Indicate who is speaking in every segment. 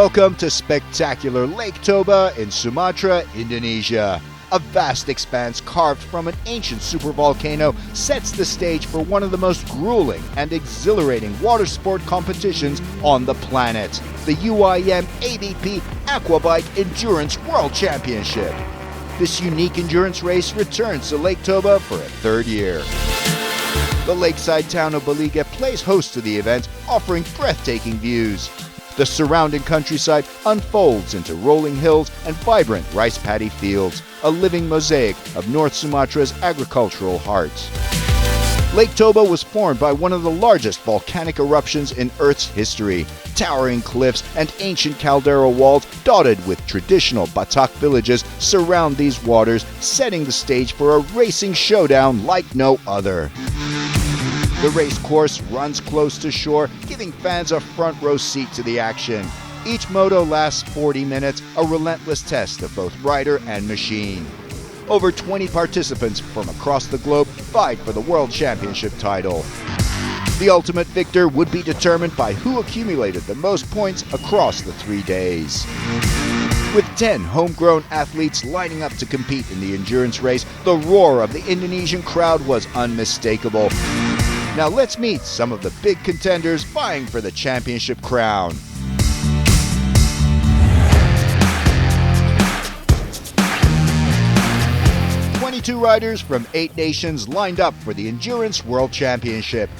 Speaker 1: Welcome to spectacular Lake Toba in Sumatra, Indonesia. A vast expanse carved from an ancient supervolcano sets the stage for one of the most grueling and exhilarating water sport competitions on the planet, the UIM-ABP Aquabike Endurance World Championship. This unique endurance race returns to Lake Toba for a third year. The lakeside town of Baliga plays host to the event, offering breathtaking views. The surrounding countryside unfolds into rolling hills and vibrant rice paddy fields, a living mosaic of North Sumatra's agricultural heart. Lake Toba was formed by one of the largest volcanic eruptions in Earth's history. Towering cliffs and ancient caldera walls dotted with traditional Batak villages surround these waters, setting the stage for a racing showdown like no other. The race course runs close to shore, giving fans a front row seat to the action. Each moto lasts 40 minutes, a relentless test of both rider and machine. Over 20 participants from across the globe vied for the World Championship title. The ultimate victor would be determined by who accumulated the most points across the 3 days. With 10 homegrown athletes lining up to compete in the endurance race, the roar of the Indonesian crowd was unmistakable. Now let's meet some of the big contenders vying for the championship crown. Two riders from 8 nations lined up for the Endurance World Championship.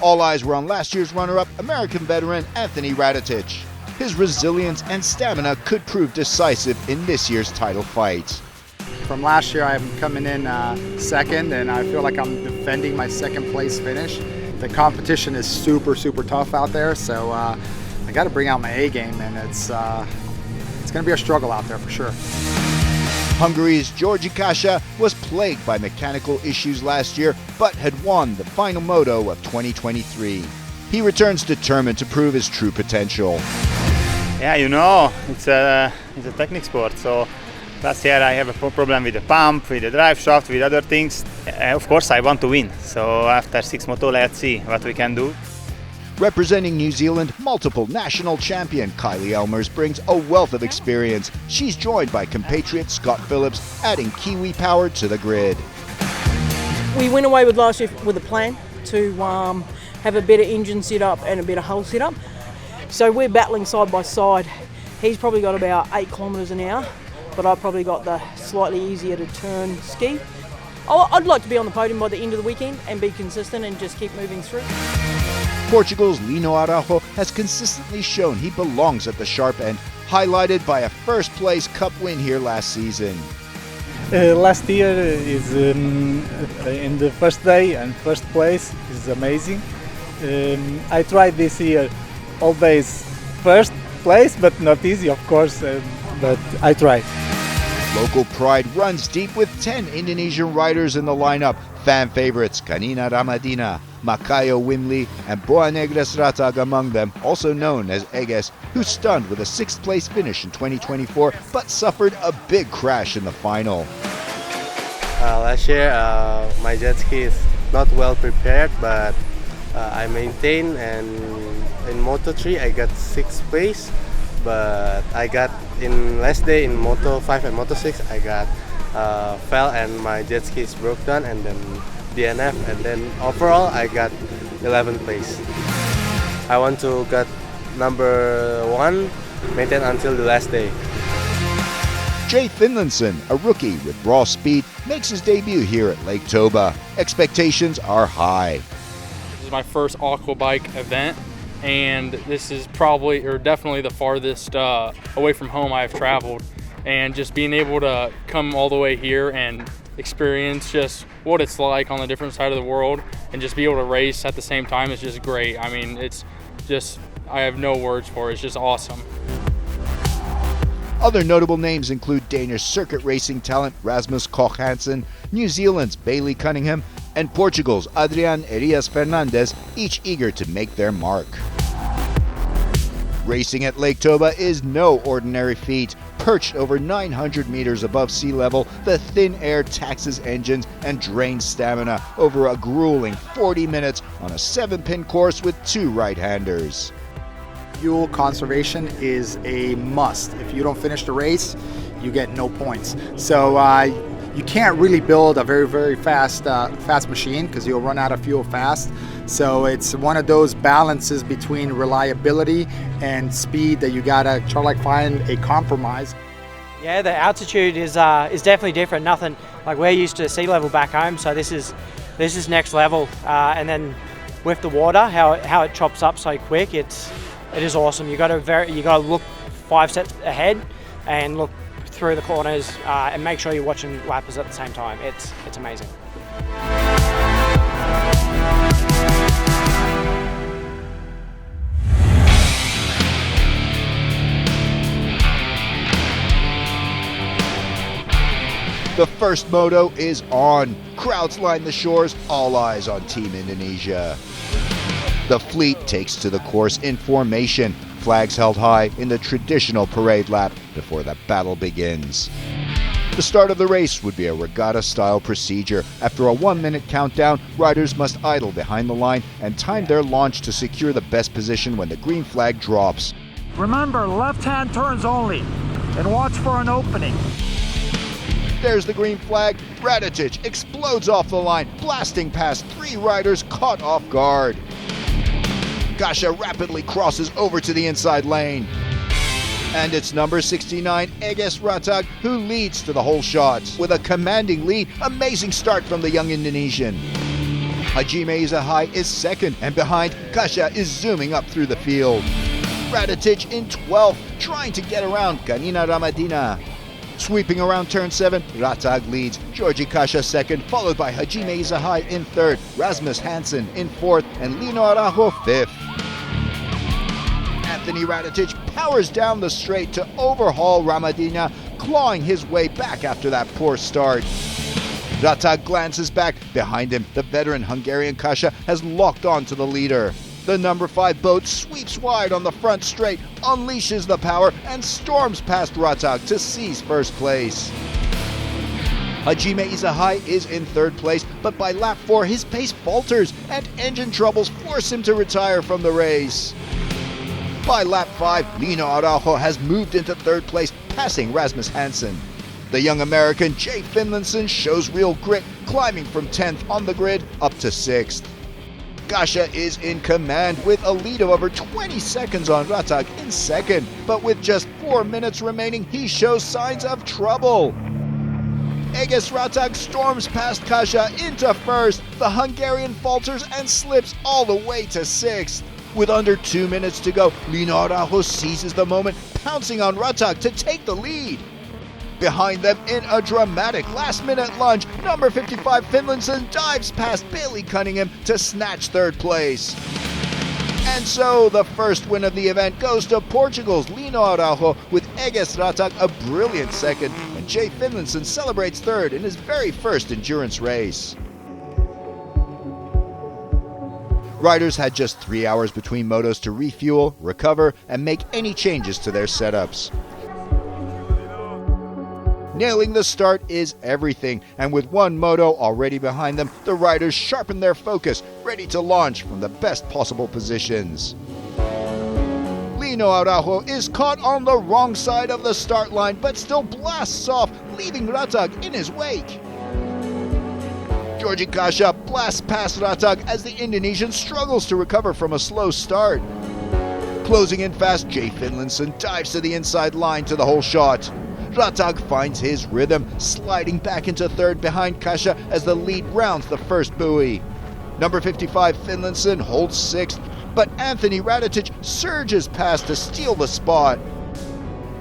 Speaker 1: All eyes were on last year's runner-up, American veteran Anthony Radetich. His resilience and stamina could prove decisive in this year's title fight.
Speaker 2: From last year, I'm coming in second, and I feel like I'm defending my second place finish. The competition is super tough out there, so I got to bring out my A game, and it's going to be a struggle out there for sure.
Speaker 1: Hungary's Georgi Kasha was plagued by mechanical issues last year, but had won the final moto of 2023. He returns determined to prove his true potential.
Speaker 3: Yeah, you know, it's a technical sport. So last year I have a problem with the pump, with the drive shaft, with other things. Of course, I want to win. So after 6 moto, let's see what we can do.
Speaker 1: Representing New Zealand, multiple national champion Kylie Elmers brings a wealth of experience. She's joined by compatriot Scott Phillips, adding Kiwi power to the grid.
Speaker 4: We went away with last year with a plan to have a better engine setup and a better hull setup. So we're battling side by side. He's probably got about 8 kilometres an hour, but I've probably got the slightly easier to turn ski. I'd like to be on the podium by the end of the weekend and be consistent and just keep moving through.
Speaker 1: Portugal's Lino Araujo has consistently shown he belongs at the sharp end, highlighted by a first-place cup win here last season.
Speaker 5: Last year is in the first day and first place is amazing. I tried this year always first place, but not easy, of course, but I tried.
Speaker 1: Local pride runs deep with 10 Indonesian riders in the lineup. Fan favorites Kanina Ramadina, Makayo Wimley, and Boa Negras Ratag among them, also known as Eges, who stunned with a 6th place finish in 2024 but suffered a big crash in the final.
Speaker 6: Last year my jet ski is not well prepared, but I maintained, and in Moto 3 I got 6th place, but I got in last day in Moto 5 and Moto 6 I got fell and my jet ski is broke down, and then DNF, and then overall I got 11th place. I want to get number 1, maintain until the last day.
Speaker 1: Jay Finlayson, a rookie with raw speed, makes his debut here at Lake Toba. Expectations are high.
Speaker 7: This is my first Aquabike event, and this is probably, or definitely, the farthest away from home I've traveled. And just being able to come all the way here and experience just what it's like on the different side of the world, and just be able to race at the same time is just great. I mean, it's just, I have no words for it. It's just awesome.
Speaker 1: Other notable names include Danish circuit racing talent Rasmus Koch Hansen, New Zealand's Bailey Cunningham, and Portugal's Adrian Arias Fernandez, each eager to make their mark. Racing at Lake Toba is no ordinary feat. Perched over 900 meters above sea level, the thin air taxes engines and drains stamina over a grueling 40 minutes on a 7-pin course with 2 right-handers.
Speaker 2: fuel conservation is a must. If you don't finish the race, you get no points. So you can't really build a very fast machine because you'll run out of fuel fast. So it's one of those balances between reliability and speed that you gotta try to like find a compromise.
Speaker 8: Yeah, the altitude is definitely different. Nothing like we're used to sea level back home, so this is next level. And then with the water, how it chops up so quick, it is awesome. You got to look 5 steps ahead and look through the corners and make sure you're watching lappers at the same time. It's amazing.
Speaker 1: The first moto is on. Crowds line the shores, all eyes on Team Indonesia. The fleet takes to the course in formation, flags held high in the traditional parade lap before the battle begins. The start of the race would be a regatta-style procedure. After a 1-minute countdown, riders must idle behind the line and time their launch to secure the best position when the green flag drops.
Speaker 9: Remember, left-hand turns only, and watch for an opening.
Speaker 1: There's the green flag. Radetic explodes off the line, blasting past 3 riders caught off guard. Kasia rapidly crosses over to the inside lane. And it's number 69, Eges Ratag, who leads to the whole shot. With a commanding lead, amazing start from the young Indonesian. Hajime Izahai is second, and behind, Kasia is zooming up through the field. Radetic in 12th, trying to get around Ganina Ramadina. Sweeping around turn 7, Ratag leads, Georgie Kasia second, followed by Hajime Izahai in 3rd, Rasmus Hansen in 4th, and Lino Araujo 5th. Anthony Radetic powers down the straight to overhaul Ramadina, clawing his way back after that poor start. Ratag glances back. Behind him, the veteran Hungarian Kasia has locked on to the leader. The number 5 boat sweeps wide on the front straight, unleashes the power, and storms past Ratag to seize first place. Hajime Izahai is in 3rd place, but by lap 4 his pace falters and engine troubles force him to retire from the race. By lap 5, Lino Araujo has moved into 3rd place, passing Rasmus Hansen. The young American Jay Finlayson shows real grit, climbing from 10th on the grid up to 6th. Kasia is in command with a lead of over 20 seconds on Ratag in 2nd, but with just 4 minutes remaining, he shows signs of trouble. Eges Ratag storms past Kasia into 1st. The Hungarian falters and slips all the way to 6th. With under 2 minutes to go, Lino Araujo seizes the moment, pouncing on Ratag to take the lead. Behind them, in a dramatic last-minute lunge, number 55 Finlayson dives past Bailey Cunningham to snatch 3rd place. And so, the first win of the event goes to Portugal's Lino Araujo, with Eges Ratag a brilliant 2nd, and Jay Finlayson celebrates 3rd in his very first endurance race. Riders had just 3 hours between motos to refuel, recover, and make any changes to their setups. Nailing the start is everything, and with 1 moto already behind them, the riders sharpen their focus, ready to launch from the best possible positions. Lino Araujo is caught on the wrong side of the start line, but still blasts off, leaving Ratag in his wake. Georgie Kasia blasts past Ratag as the Indonesian struggles to recover from a slow start. Closing in fast, Jay Finlayson dives to the inside line to the whole shot. Ratag finds his rhythm, sliding back into 3rd behind Kasia as the lead rounds the first buoy. Number 55 Finlayson holds 6th, but Anthony Radetic surges past to steal the spot.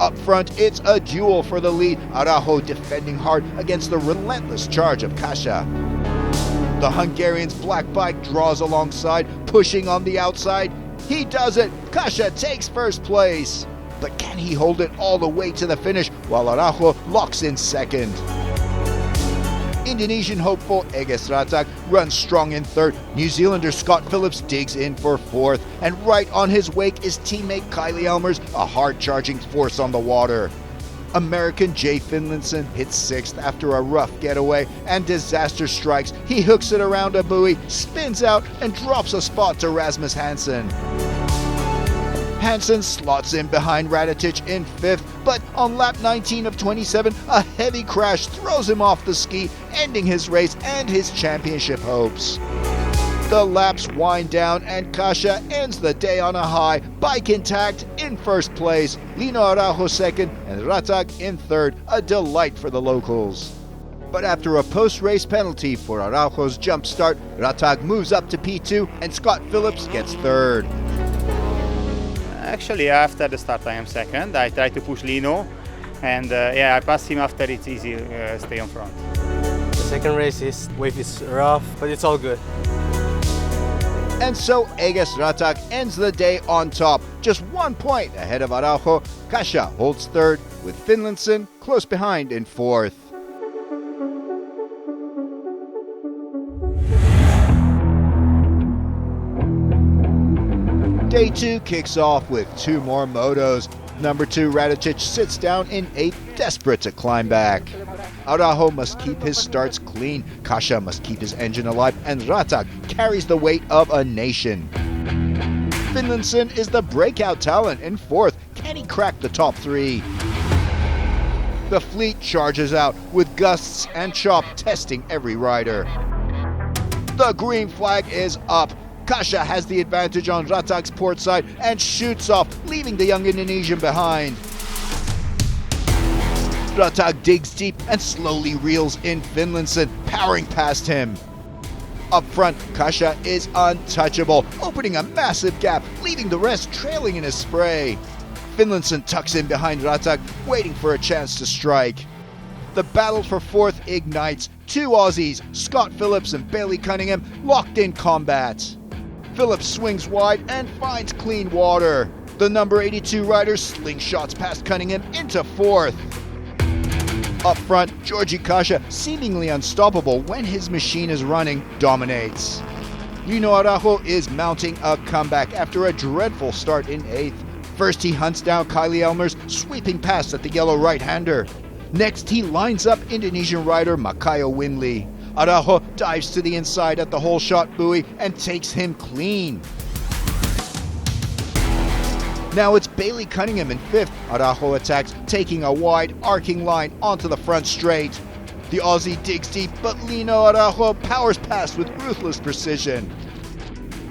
Speaker 1: Up front, it's a duel for the lead, Araujo defending hard against the relentless charge of Kasia. The Hungarian's black bike draws alongside, pushing on the outside. He does it! Kasia takes 1st place! But can he hold it all the way to the finish while Araujo locks in 2nd? Indonesian hopeful Eges Ratag runs strong in 3rd. New Zealander Scott Phillips digs in for 4th. And right on his wake is teammate Kylie Elmers, a hard-charging force on the water. American Jay Finlayson hits 6th after a rough getaway, and disaster strikes. He hooks it around a buoy, spins out, and drops a spot to Rasmus Hansen. Hansen slots in behind Radetic in 5th, but on lap 19 of 27, a heavy crash throws him off the ski, ending his race and his championship hopes. The laps wind down and Kasia ends the day on a high, bike intact in 1st place, Lino Araujo 2nd and Ratag in 3rd, a delight for the locals. But after a post-race penalty for Araujo's jump start, Ratag moves up to P2 and Scott Phillips gets 3rd.
Speaker 3: Actually, after the start I am 2nd. I try to push Lino and I pass him after it's easy stay on front.
Speaker 6: The second race wave is rough, but it's all good.
Speaker 1: And so Eges Ratag ends the day on top, just 1 point ahead of Araujo. Kasia holds 3rd, with Finlayson close behind in 4th. Day 2 kicks off with 2 more motos. Number 2 Radetic sits down in 8th, desperate to climb back. Araujo must keep his starts clean, Kasia must keep his engine alive, and Ratag carries the weight of a nation. Finlayson is the breakout talent in 4th. Can he crack the top 3? The fleet charges out with gusts and chop testing every rider. The green flag is up. Kasia has the advantage on Ratag's port side and shoots off, leaving the young Indonesian behind. Ratag digs deep and slowly reels in Finlayson, powering past him. Up front, Kasia is untouchable, opening a massive gap, leaving the rest trailing in his spray. Finlayson tucks in behind Ratag, waiting for a chance to strike. The battle for 4th ignites. 2 Aussies, Scott Phillips and Bailey Cunningham, locked in combat. Phillips swings wide and finds clean water. The number 82 rider slingshots past Cunningham into 4th. Up front, Georgi Kasia, seemingly unstoppable when his machine is running, dominates. Lino Araujo is mounting a comeback after a dreadful start in 8th. First he hunts down Kylie Elmers, sweeping past at the yellow right-hander. Next he lines up Indonesian rider Makayo Winley. Araujo dives to the inside at the hole shot buoy and takes him clean. Now it's Bailey Cunningham in 5th. Araujo attacks, taking a wide arcing line onto the front straight. The Aussie digs deep, but Lino Araujo powers past with ruthless precision.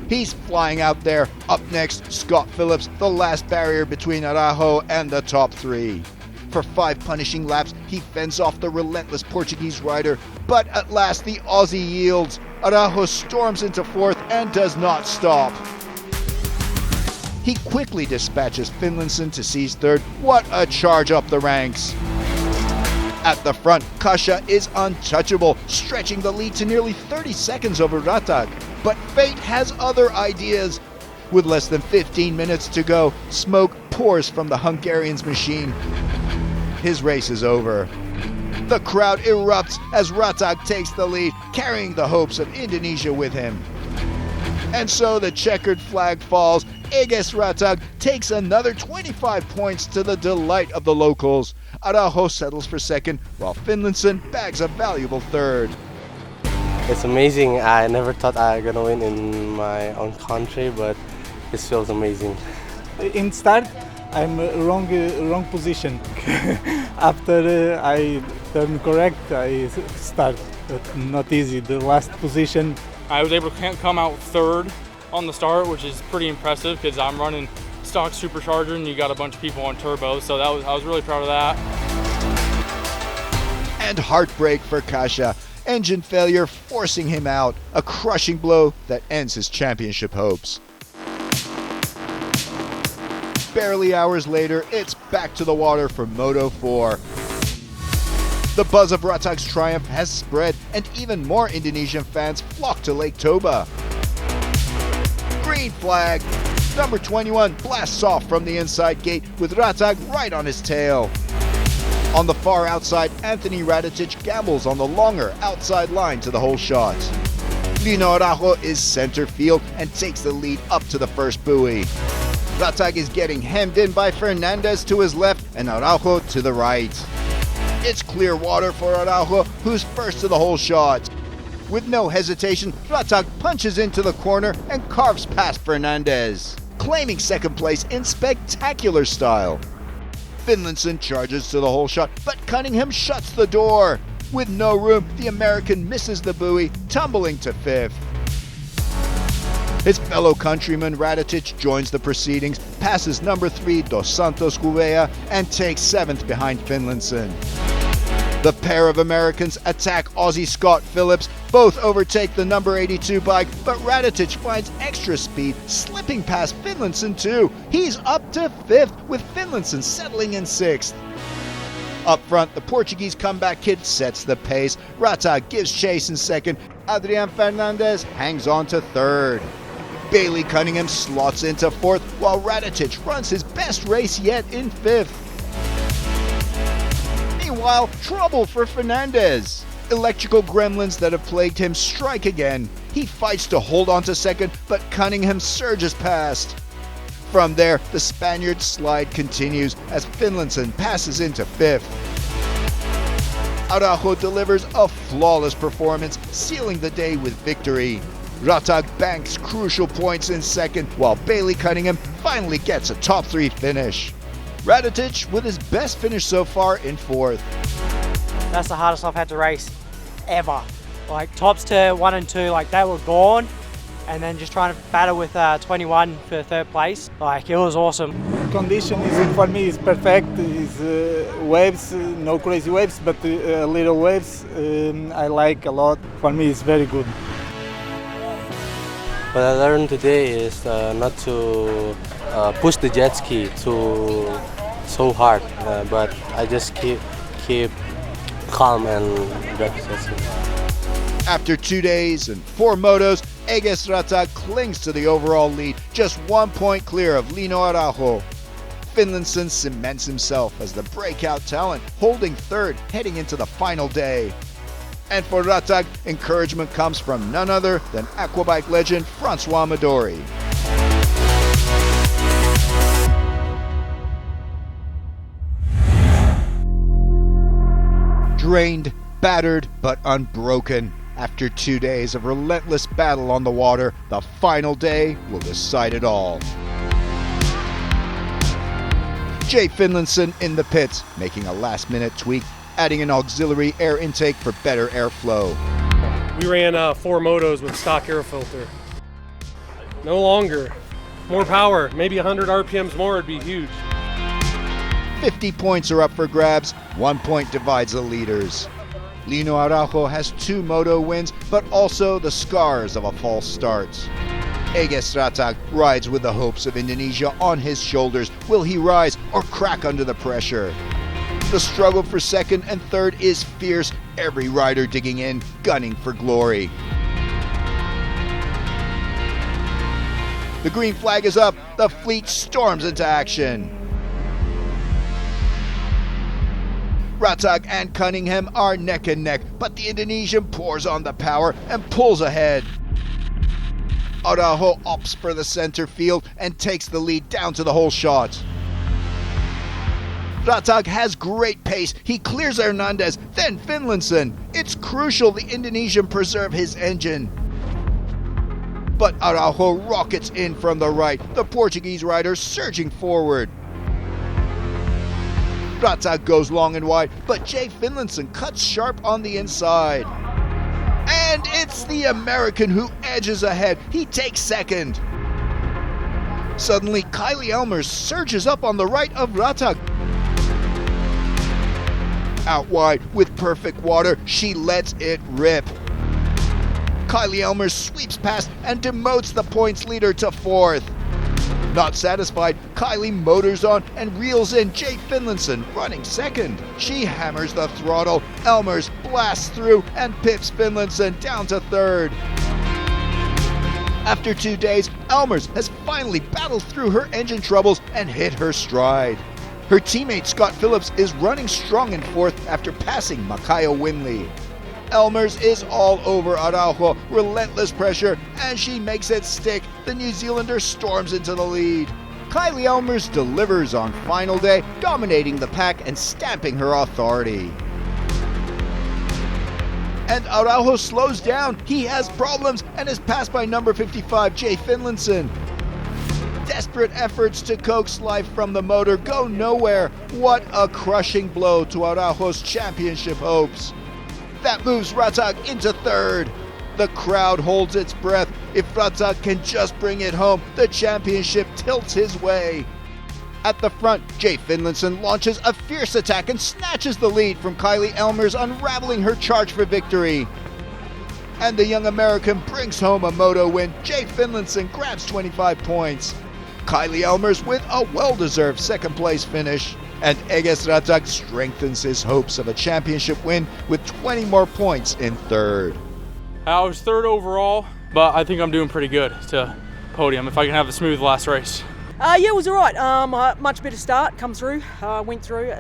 Speaker 1: He's flying out there. Up next, Scott Phillips, the last barrier between Araujo and the top 3. For 5 punishing laps, he fends off the relentless Portuguese rider, but at last the Aussie yields. Araujo storms into 4th and does not stop. He quickly dispatches Finlayson to seize 3rd. What a charge up the ranks. At the front, Kasia is untouchable, stretching the lead to nearly 30 seconds over Ratag. But fate has other ideas. With less than 15 minutes to go, smoke pours from the Hungarian's machine. His race is over. The crowd erupts as Ratag takes the lead, carrying the hopes of Indonesia with him. And so the checkered flag falls. Eges Ratag takes another 25 points to the delight of the locals. Araujo settles for 2nd, while Finlayson bags a valuable 3rd.
Speaker 6: It's amazing. I never thought I was gonna win in my own country, but this feels amazing.
Speaker 5: In start, I'm wrong position. After I turn correct, I start. Not easy. The last position.
Speaker 7: I was able to come out 3rd on the start, which is pretty impressive because I'm running stock supercharger and you got a bunch of people on turbo, so I was really proud of that.
Speaker 1: And heartbreak for Kasia. Engine failure forcing him out. A crushing blow that ends his championship hopes. Barely hours later, it's back to the water for Moto 4. The buzz of Ratag's triumph has spread, and even more Indonesian fans flock to Lake Toba. Green flag. Number 21 blasts off from the inside gate with Ratag right on his tail. On the far outside, Anthony Radetic gambles on the longer outside line to the hole shot. Lino Araujo is center field and takes the lead up to the first buoy. Ratag is getting hemmed in by Fernandez to his left and Araujo to the right. It's clear water for Araujo, who's first to the hole shot. With no hesitation, Ratag punches into the corner and carves past Fernandez. claiming second place in spectacular style. Finlayson charges to the hole shot, but Cunningham shuts the door. With no room, the American misses the buoy, tumbling to 5th. His fellow countryman Radetic joins the proceedings, passes number 3 Dos Santos Gouveia, and takes 7th behind Finlayson. The pair of Americans attack Aussie Scott Phillips. Both overtake the number 82 bike, but Radetic finds extra speed, slipping past Finlayson too. He's up to 5th, with Finlayson settling in 6th. Up front, the Portuguese comeback kid sets the pace. Ratag gives chase in 2nd. Adrian Fernandez hangs on to 3rd. Bailey Cunningham slots into 4th, while Radetic runs his best race yet in 5th. Meanwhile, trouble for Fernandez. Electrical gremlins that have plagued him strike again. He fights to hold on to 2nd, but Cunningham surges past. From there, the Spaniard's slide continues as Finlayson passes into 5th. Araujo delivers a flawless performance, sealing the day with victory. Ratag banks crucial points in 2nd, while Bailey Cunningham finally gets a top 3 finish. Radetic with his best finish so far in 4th.
Speaker 8: That's the hardest I've had to race ever. Like tops to 1 and 2, like they were gone. And then just trying to battle with 21 for 3rd place. Like it was awesome.
Speaker 5: Condition is for me is perfect. Is waves, no crazy waves, but little waves. I like a lot. For me, it's very good.
Speaker 6: What I learned today is not to push the jet ski so hard, but I just keep calm and that's it.
Speaker 1: After 2 days and 4 motos, Eges Ratag clings to the overall lead, just 1 point clear of Lino Araujo. Finlayson cements himself as the breakout talent, holding 3rd heading into the final day. And for Ratag, encouragement comes from none other than Aquabike legend Francois Midori. Drained, battered, but unbroken. After 2 days of relentless battle on the water, the final day will decide it all. Jay Finlayson in the pits, making a last-minute tweak, adding an auxiliary air intake for better airflow.
Speaker 10: We ran 4 motos with stock air filter. No longer. More power, maybe 100 RPMs more would be huge.
Speaker 1: 50 points are up for grabs, 1 point divides the leaders. Lino Araujo has 2 moto wins, but also the scars of a false start. Eges Ratag rides with the hopes of Indonesia on his shoulders. Will he rise or crack under the pressure? The struggle for 2nd and 3rd is fierce, every rider digging in, gunning for glory. The green flag is up, the fleet storms into action. Ratag and Cunningham are neck and neck, but the Indonesian pours on the power and pulls ahead. Araujo opts for the center field and takes the lead down to the hole shot. Ratag has great pace, he clears Hernandez, then Finlayson. It's crucial the Indonesian preserve his engine. But Araujo rockets in from the right, the Portuguese rider surging forward. Ratag goes long and wide, but Jay Finlayson cuts sharp on the inside. And it's the American who edges ahead. He takes 2nd. Suddenly, Kylie Elmers surges up on the right of Ratag. Out wide, with perfect water, she lets it rip. Kylie Elmers sweeps past and demotes the points leader to 4th. Not satisfied, Kylie motors on and reels in Jay Finlayson, running 2nd. She hammers the throttle, Elmers blasts through and pips Finlayson down to 3rd. After 2 days, Elmers has finally battled through her engine troubles and hit her stride. Her teammate Scott Phillips is running strong in 4th after passing Makayo Winley. Elmers is all over Araujo, relentless pressure, and she makes it stick. The New Zealander storms into the lead. Kylie Elmers delivers on final day, dominating the pack and stamping her authority. And Araujo slows down. He has problems and is passed by number 55, Jay Finlayson. desperate efforts to coax life from the motor go nowhere. What a crushing blow to Araujo's championship hopes. That moves Ratag into third. The crowd holds its breath. If Ratag can just bring it home, the championship tilts his way. At the front, Jay Finlayson launches a fierce attack and snatches the lead from Kylie Elmers, unraveling her charge for victory. And the young American brings home a moto win. Jay Finlayson grabs 25 points. Kylie Elmers with a well-deserved second place finish. And Eges Ratag strengthens his hopes of a championship win with 20 more points in third.
Speaker 7: I was third overall, but I think I'm doing pretty good to podium if I can have a smooth last race.
Speaker 4: Yeah, it was all right. Much better start, come through, went through.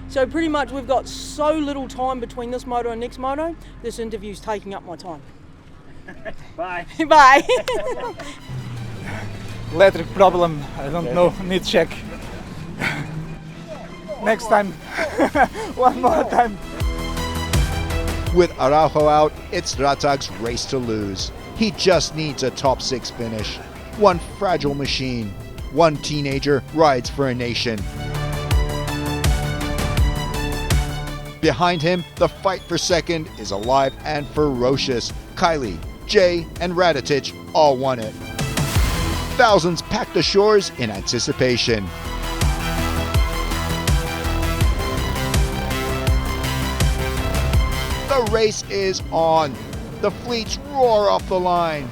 Speaker 4: So pretty much we've got so little time between this moto and next moto, this interview's taking up my time.
Speaker 5: Bye.
Speaker 4: Bye.
Speaker 5: Electric problem, I don't know, need check. Next time, one more time.
Speaker 1: With Araujo out, it's Ratag's race to lose. He just needs a top 6 finish. One fragile machine. One teenager rides for a nation. Behind him, the fight for second is alive and ferocious. Kylie, Jay, and Radetic all won it. Thousands packed the shores in anticipation. The race is on. The fleets roar off the line.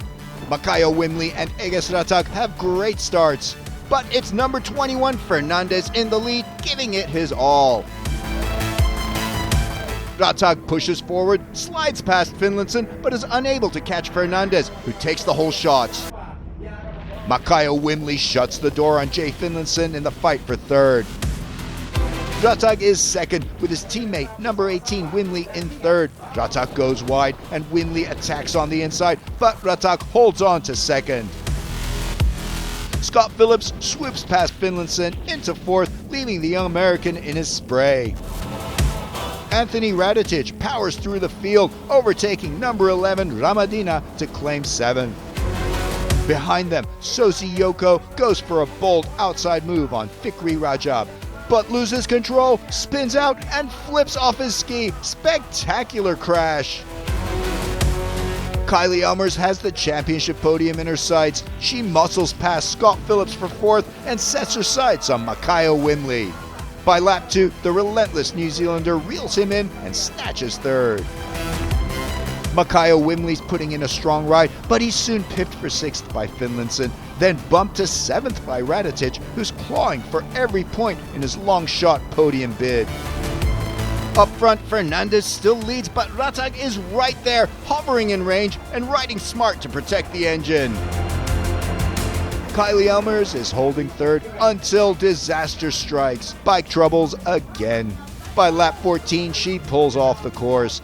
Speaker 1: Makayo Wimley and Eges Ratag have great starts, but it's number 21 Fernandez in the lead, giving it his all. Ratag pushes forward, slides past Finlayson, but is unable to catch Fernandez, who takes the whole shot. Makayo Wimley shuts the door on Jay Finlayson in the fight for third. Ratag is second, with his teammate number 18 Wimley in third. Ratag goes wide and Wimley attacks on the inside, but Ratag holds on to second. Scott Phillips swoops past Finlayson into fourth, leaving the young American in his spray. Anthony Radetic powers through the field, overtaking number 11 Ramadina to claim seventh. Behind them, Sosi Yoko goes for a bold outside move on Fikri Rajab, but loses control, spins out, and flips off his ski. Spectacular crash. Kylie Elmers has the championship podium in her sights. She muscles past Scott Phillips for fourth and sets her sights on Makayo Wimley. By lap 2, the relentless New Zealander reels him in and snatches third. Makayo Wimley's putting in a strong ride, but he's soon pipped for 6th by Finlayson, then bumped to 7th by Radetic, who's clawing for every point in his long-shot podium bid. Up front, Fernandez still leads, but Ratag is right there, hovering in range and riding smart to protect the engine. Kylie Elmers is holding third until disaster strikes. Bike troubles again. By lap 14, she pulls off the course.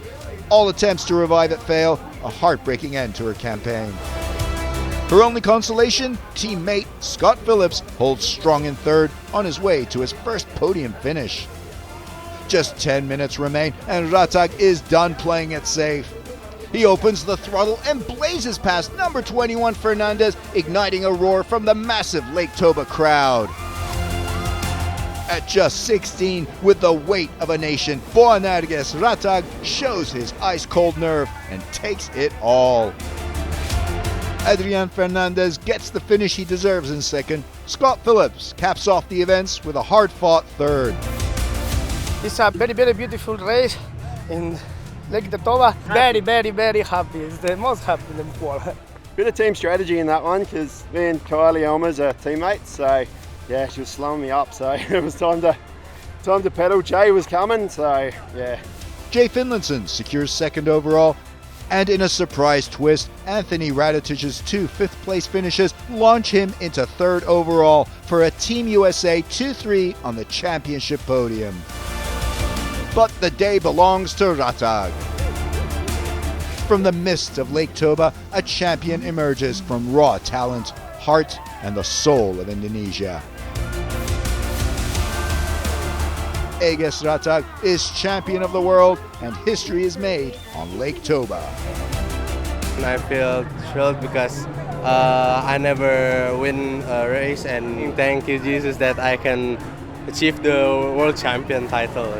Speaker 1: All attempts to revive it fail, a heartbreaking end to her campaign. Her only consolation, teammate Scott Phillips holds strong in third on his way to his first podium finish. Just 10 minutes remain and Ratag is done playing it safe. He opens the throttle and blazes past number 21 Fernandez, igniting a roar from the massive Lake Toba crowd. At just 16, with the weight of a nation, Boanerges Ratag shows his ice-cold nerve and takes it all. Adrian Fernandez gets the finish he deserves in second. Scott Phillips caps off the events with a hard-fought third.
Speaker 11: It's a very, very beautiful race in Lake Toba. Very, very, very happy. It's the most happy in the world.
Speaker 12: Bit of team strategy in that one because me and Kylie Elmers are teammates, so yeah, she was slowing me up, so it was time to pedal. Jay was coming, so yeah.
Speaker 1: Jay Finlayson secures second overall, and in a surprise twist, Anthony Radetic's 2 fifth-place finishes launch him into third overall for a Team USA 2-3 on the championship podium. But the day belongs to Ratag. From the mist of Lake Toba, a champion emerges from raw talent, heart, and the soul of Indonesia. Eges Ratag is champion of the world, and history is made on Lake Toba.
Speaker 6: I feel thrilled because I never win a race, and thank you Jesus that I can achieve the world champion title.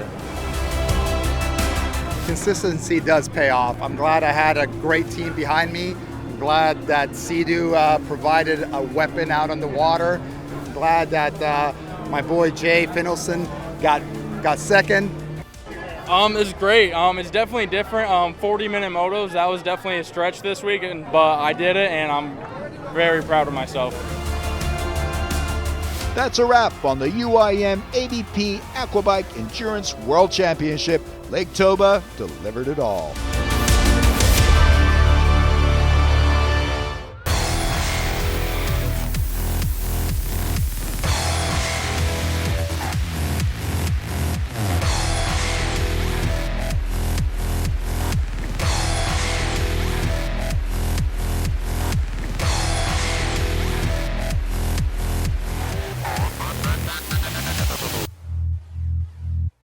Speaker 2: Consistency does pay off. I'm glad I had a great team behind me. I'm glad that Sea-Doo provided a weapon out on the water. I'm glad that my boy Jay Finelson got second.
Speaker 7: It's great. It's definitely different. 40-minute motos, that was definitely a stretch this week, but I did it, and I'm very proud of myself.
Speaker 1: That's a wrap on the UIM-ABP Aquabike Endurance World Championship. Lake Toba delivered it all.